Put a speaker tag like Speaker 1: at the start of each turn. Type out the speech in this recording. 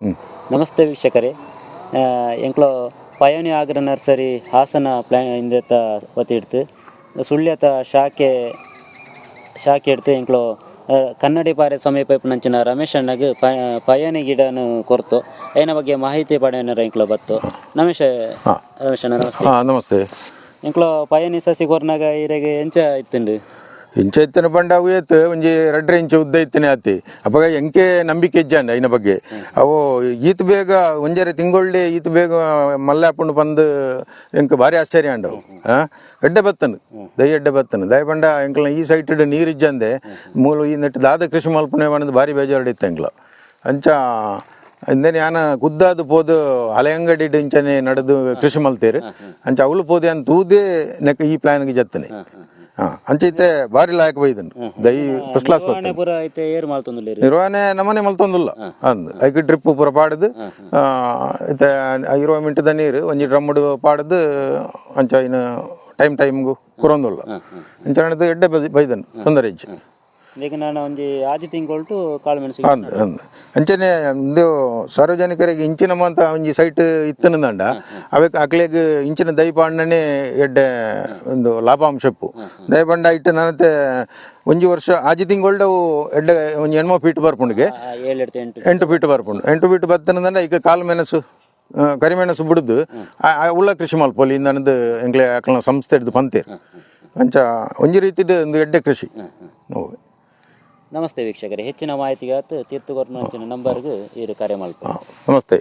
Speaker 1: ನಮಸ್ತೆ ವೀಕ್ಷಕರೇ, ಎಂಕ್ಲೋ ಪಯೋನಿ ಆಗ್ರ ನರ್ಸರಿ ಹಾಸನ ಇಂದೆತ್ತ ಒತ್ತಿಡ್ತು ಸುಳ್ಯತ ಶಾಖೆ ಎಡ್ತು ಎಂಕ್ಲೋ ಕನ್ನಡಿ ಪಾರೆ ಸಮೀಪ ನಂಚಿನ ರಮೇಶ್ ಅಣ್ಣಗೆ ಪಯೋನಿ ಗಿಡನು ಕೊರ್ತು ಏನ ಬಗ್ಗೆ ಮಾಹಿತಿ ಪಡೆಯೋಣ ಎಂಕ್ಲೋ ಬತ್ತು. ರಮೇಶ್ ಅಣ್ಣ ನಮಸ್ತೆ.
Speaker 2: ನಮಸ್ತೆ.
Speaker 1: ಎಂಕ್ಲೋ ಪಯೋನಿ ಸಸಿ ಕೊರ್ನಾಗ ಇರೆಗೆ ಎಂಚ ಇತ್ತುಂಡು
Speaker 2: ಇಂಚ ಇತ್ತನ ಪಂಡ ಅವು ಏತು ಒಂಜಿ 2 ಇಂಚ್ ಉದ್ದ ಇತ್ತನೆ ಆತಿ ಅಪ್ಪಾಗ ಎಂಕೆ ನಂಬಿಕೆ ಇಜ್ಜಂಡ ಐನ ಬಗ್ಗೆ ಅವು ಈತ್ ಬೇಗ ಒಂಜರೆ ತಿಂಗೊಳ್ಳಿ ಈತ್ ಬೇಗ ಮಲ್ಲಾಪುಂಡು ಬಂದು ಎಂಕ್ ಭಾರಿ ಆಶ್ಚರ್ಯ ಅಂಡವು ಎಡ್ಡೆ ಬತ್ತನು ಎಡ್ಡೆ ಬತ್ತನು ದಯ ಪಂಡ ಎಂಕ್ಲ ಈ ಸೈಟ್ ನೀರು ಇಜ್ಜಂದೆ ಮೂಲ ಈ ನೆಟ್ಟು ದಾದ ಕೃಷಿ ಮಲ್ಪನೆ ಬಂದು ಭಾರಿ ಬೇಜಾರಡಿತ್ತು ಎಂಕ್ಲ ಅಂಚ ಇಂದೇನು ಯಾನ ಕುದ್ದಾದು ಪೋದು ಹಳೆ ಅಂಗಡಿ ಇಂಚನೆ ನಡೆದು ಕೃಷಿ ಮಲ್ತೇರು ಅಂಚ ಅವಳು ಪೋದೆ ಅಂತ ತೂದೇ ನೆಕ್ ಈ ಪ್ಲಾನ್ಗೆ ಜತ್ತನೆ ಅಂಚೈತೆ ಭಾರಿ ಲಾಯಕ್ ಬೈದನು ದೈ ಫಸ್ಟ್ ಕ್ಲಾಸ್ ನಿರ್ವಹಣೆ ನಮ್ಮನೆ ಮಲ್ತೊಂದಿಲ್ಲ ಅಂದ್ ಐಕ್ ಡ್ರಿಪ್ ಪೂರ ಪಾಡದು ಇತ್ತೆ 20 ಮಿನಿಟ್ದ ನೀರು ಒಂಜಿ ಡ್ರಮ್ಮುಡು ಪಾಡದು ಅಂಚ ಇನ್ನು ಟೈಮ್ಗೂ ಕುರೊಂದುಲ್ಲ ಅಂಚ ನಡೆದು ಎಡ್ಡೆ ಬೈದನು ತೊಂದರೆ ಇಜ್ಜಿ
Speaker 1: ಈಗ ನಾನು ಒಂದು ಆದಿ ತಿಂಗಳು ಕಾಳು ಮೆಣಸು
Speaker 2: ಅಂಚನೆ ಒಂದು ಸಾರ್ವಜನಿಕರಿಗೆ ಇಂಚಿನ ಅಂತ ಒಂಜಿ ಸೈಟ್ ಇತ್ತನಂದ ಅವಕ್ಕೆ ಅಕ್ಲೆಗ್ ಇಂಚಿನ ದಯಪಾಂಡನೆ ಎಡ್ಡೆ ಒಂದು ಲಾಭಾಂಶಪ್ಪು ದಯಪಂಡ ಇಟ್ಟು ನನ್ನತೆ ಒಂಜಿ ವರ್ಷ ಆಜಿ ತಿಂಗಳು ಎಡ್ಡೆ ಒಂಜಿ 8 ಫೀಟ್ ಬರ್ಪುಂಡಿಗೆ 8 ಫೀಟ್ ಬರ್ಪುಂಡು 8 ಫೀಟ್ ಬತ್ತನಂದ ಈಗ ಕಾಳು ಮೆಣಸು ಕರಿಮೆಣಸು ಬಿಡುದು ಉಳ್ಳ ಕೃಷಿ ಮಲ್ಪೊಲಿ ಇಂದನದು ಎಂಗ್ಲೆ ಅಕ್ಲ ಸಂಸ್ಥೆ ಹಿಡಿದು ಪಂತೇರು ಅಂಚ ಒಂಜಿ ರೀತಿದ ಒಂದು ಎಡ್ಡೆ ಕೃಷಿ.
Speaker 1: ನಮಸ್ತೆ ವೀಕ್ಷಕರೇ, ಹೆಚ್ಚಿನ ಮಾಹಿತಿಗೆ ತೀರ್ಥಗೊರ್ನ ನಂಬರ್ಗೆ ಇರು ಕರೆ ಮಲ್ಪ.
Speaker 2: ನಮಸ್ತೆ.